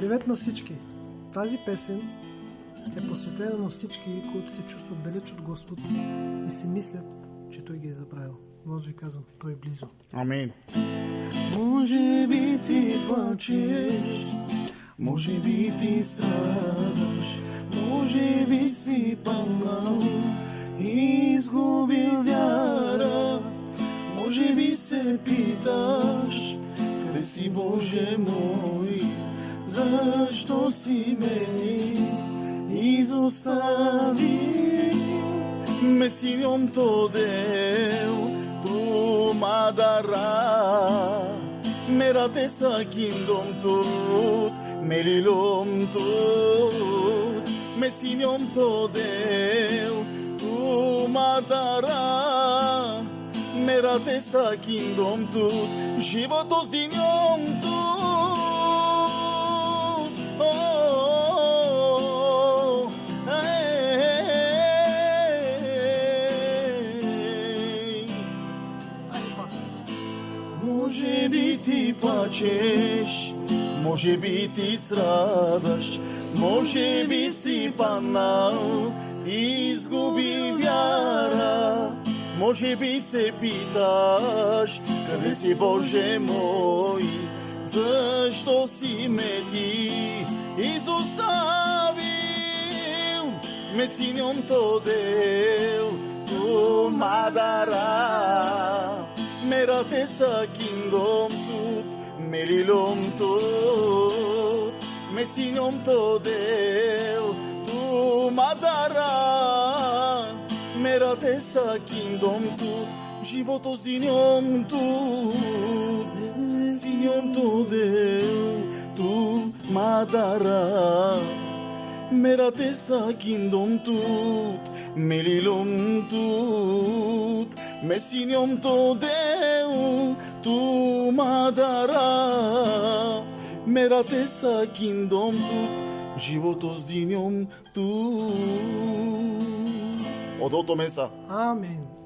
Привет на всички! Тази песен е посветена на всички, които се чувстват далеч от Господ и си мислят, че Той ги е забравил. Може ви казвам, Той е близо. Амин. Може би ти плачеш, може би ти страдаш, може би си паднал и изгубил вяра, може би се питаш, къде си, Боже мой, защо си ме изостави? Me signum todeu, tu madara, merate sa kingdom tut, melilom tut, me signum todeu, tu madara, merate sa kingdom tut, životos dinjom tut. Може би ти плачеш, Може би ти страдаш, може би си паднал и изгуби вяра, може би се питаш, къде си, Боже мой, защо си ме ти изоставил? Месиньом тодел, tu madara, merate sa kingdom tut, melilom tut, mesiniom todel, tu madara, merate sa kingdom tut, životos dinjom tut, sinjom todel, tu madara, merate sa kingdom tut, melilom tut, mesiniom todeu, tu madara, merate sa kingdom tut, životos dinjom tut. Odото меса. Амин.